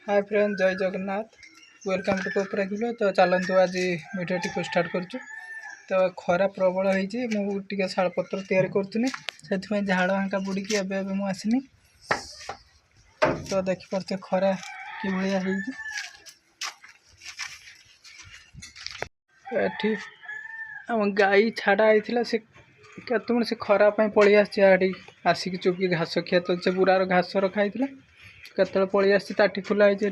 हाय friend, जय Jagannath. Welcome to कोपरा किलो। तो चलतु आज भिडियो टी स्टार्ट करुँ। तो खरा प्रबल होती मुझे शालपत्र तैयारी करुनी से झाड़ हांका बुड़ी एवं मुझे आसनी। तो देखिपे खरा कि भाया ये आम गाई छाड़ा होता से केत से खरापाई पलि आसिक चुपी घास खिया तो से बुरार घास रखाई केत पलि आसी ताटी खुला है से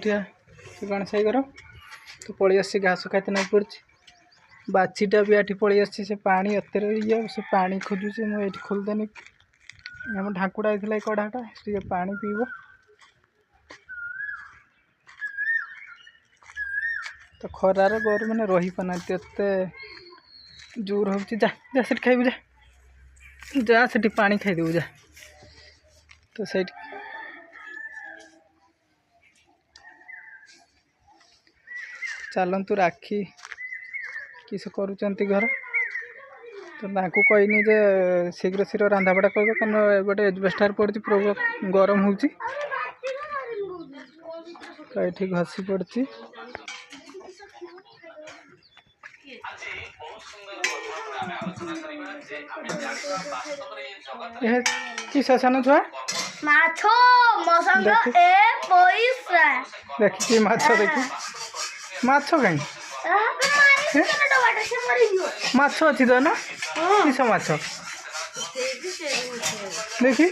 गणेश घर तो पलि आसी घास खाते नहीं पड़ी। बाछीटा भी आठ पलि आसी से पानी अतर ये से पानी खोजुचे मुझे खोलदेनी आम ढाकुड़ा होता कढ़ाटा टे पानी पीब। तो खरार गोर मैंने रही पाना एत जोर हो जा से खाइबू जा से पानी खाईदेबू जा। तो से चलतु राखी किस करुँच घर तो कहनी जे शीघ्र शीघ्र रांधाबड़ा कर कारण एबटे एजबेस्टार पड़ी प्रबल गरम हो तो ये घसी पड़ी। कि सान छुआ देखी माछ देखी माछ कहीं माछ अच्छी तो ना किस माछ देखी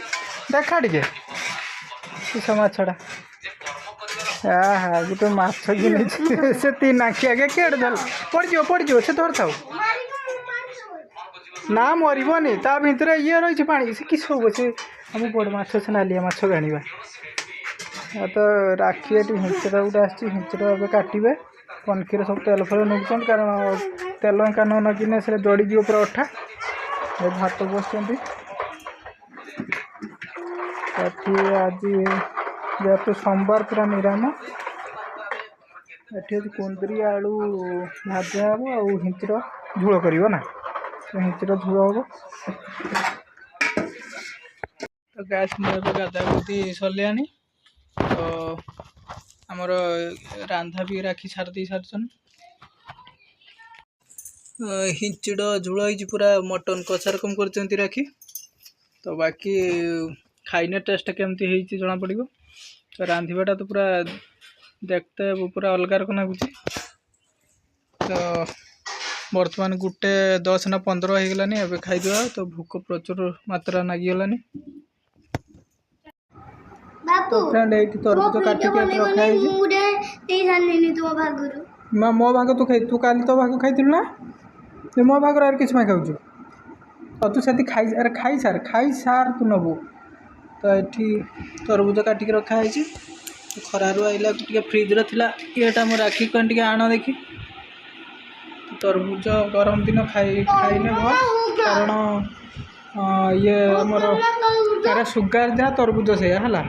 देखा टे किस माछटा हाँ गोटे माछ कि से तीन आखि आगे केड़े धर पड़ से धर था ना मरबनी ता भितर ये रही पानी से किस हम से आम बड़ माछ से नालिया माछ गाणवा। तो राखी ये हिंचटा गोटे आंचटा ए काटे पनखीर सब तेल फेल नौकन कारण तेल कान नगिने से जड़ीज पूरा अठा भात बस आज जेहेतु सोमवार पूरा निराम ये कुंदरी आलू भाजा हम आ हिंचर झोल कर ना तो हिंचर झोल हम। तो गैस मुझे गाधा गुधी सरलानी तो आमर रांधा भी राखी छाड़ी सारछन। हिंचड़ झोल हो पूरा मटन कषा रकम कर राखी तो बाकी खाइने टेस्ट केमती जना पड़। तो रांधवाटा तो पूरा देखते पूरा अलग रकम लगुच। तो बर्तमान 1:10 ना 15 हो गलानी एवं खाईदेवा तो भूख प्रचुर मात्रा लगिगलानी। तो फ्रेंड ये तरबुज काटिक रखाई मो भाग तू खाई तू काली तो भाग खाई ना मो भाग किस खाऊ और तू से खाई सार तू नबू। तो ये तरबुज काटिक रखाई तो खरारू आइला टे फ्रिज्रे था येटा मो राखी कौन टे आण देखी तरबुज गरम दिन खाइने भल कारण ये आमर सुगार जहाँ तरबुज से है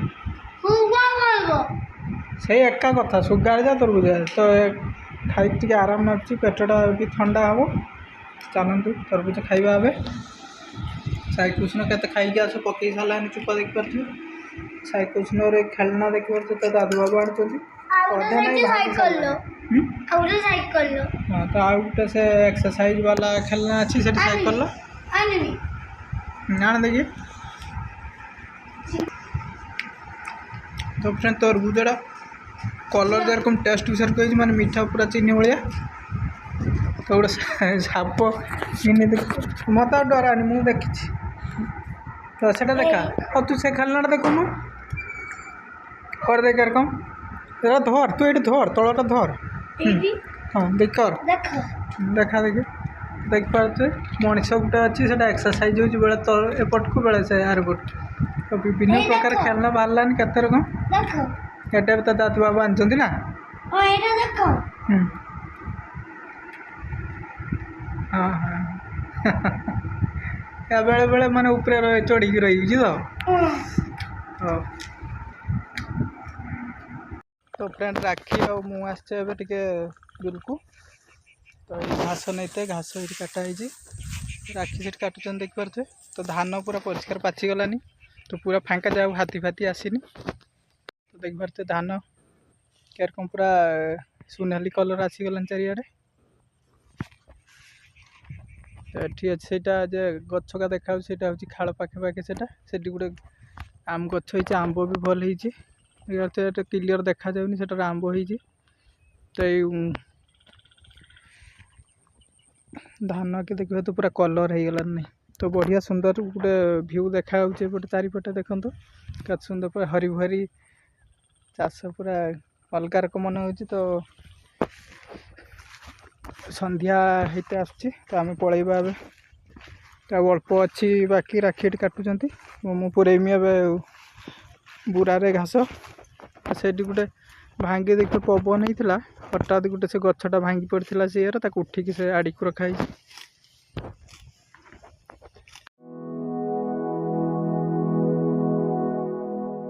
से एका कथा सुगार जा तरबुज तो खाई टे आराम नाची पेटटा भी ठंडा हम। चलतु तरबुज खाइबा साईकृष्ण के खाई आस पकई सारानी चुपा देखी पारे साईकृष्ण खेलना देखी पारे तो दादू बाबू हाँ तो आउ गोटे से एक्सरसाइज वाला खेलना अच्छी से साइकिल आण देखिए। तो फ्रेंड तरबुजटा कलर जरकम टेस्ट विषय कही मैंने मीठा पूरा चीनी भाया तो गोटे साप चीनी देख मत डरानी मुझे देखी तो से देखा और तू से खेलना देखुनु कर देख रकम धर तू ये धर तलटा धर हाँ देख कर देखा देखी देखिपे मनीष गोटे अच्छी से एक्सरसाइज हो बेले तल एपट को बेले से आरपट तो विभिन्न प्रकार खेलना बाहर केते रकम एटा तो दादू बाबू आनी ना हाँ हाँ बेले बेले मैंने ऊपर चढ़ी रही तो हाँ। तो फ्रेंड राखी आ मुझे टे बिलकु तो घास नहीं घास ये काटाई राखी से काटुन देखिपे तो धान पूरा परिष्कार पाचिगलानी तो पूरा फांका जाए हाथी फाती आसनी तो देखिपे धान ଏରକମ ପୁରା ସୁନାଲି କଲର୍ ଆସିଗଲାଣି ଚାରିଆଡ଼େ। ତ ଏଠି ଅଛି ସେଇଟା ଯେ ଗଛକା ଦେଖାଯାଉଛି ସେଇଟା ହେଉଛି ଖାଳ ପାଖାପାଖି ସେଇଟା। ସେଠି ଗୋଟେ ଆମ୍ବ ଗଛ ହେଇଛି, ଆମ୍ବ ବି ଭଲ ହେଇଛି। ଏଇଟା କ୍ଲିଅର ଦେଖାଯାଉନି, ସେଟାରେ ଆମ୍ବ ହେଇଛି। ତ ଏଇ ଧାନ କି ଦେଖିବା ତ ପୁରା କଲର୍ ହେଇଗଲାନି ନାହିଁ। ତ ବଢ଼ିଆ ସୁନ୍ଦର ଗୋଟେ ଭ୍ୟୁ ଦେଖାଯାଉଛି ଏପଟେ ଚାରିପଟେ ଦେଖନ୍ତୁ କେତେ ସୁନ୍ଦର ପୁରା ହରି ଭରି ଚାଷ ପୁରା ଅଲଗା ରକମ ମନେ ହେଉଛି। ତ ସନ୍ଧ୍ୟା ହେଇତେ ଆସୁଛି, ତ ଆମେ ପଳେଇବା ଏବେ। ଆଉ ଅଳ୍ପ ଅଛି ବାକି, ରାକ୍ଷୀ ଏଠି କାଟୁଛନ୍ତି। ମୁଁ ପୁରେଇମି ଏବେ ବୁରାରେ ଘାସ। ସେଇଠି ଗୋଟେ ଭାଙ୍ଗି ଦେଖିବ ପବନ ହେଇଥିଲା, ହଠାତ୍ ଗୋଟେ ସେ ଗଛଟା ଭାଙ୍ଗି ପଡ଼ିଥିଲା ସିଏର, ତାକୁ ଉଠିକି ସେ ଆଡ଼ିକୁ ରଖାହେଇଛି।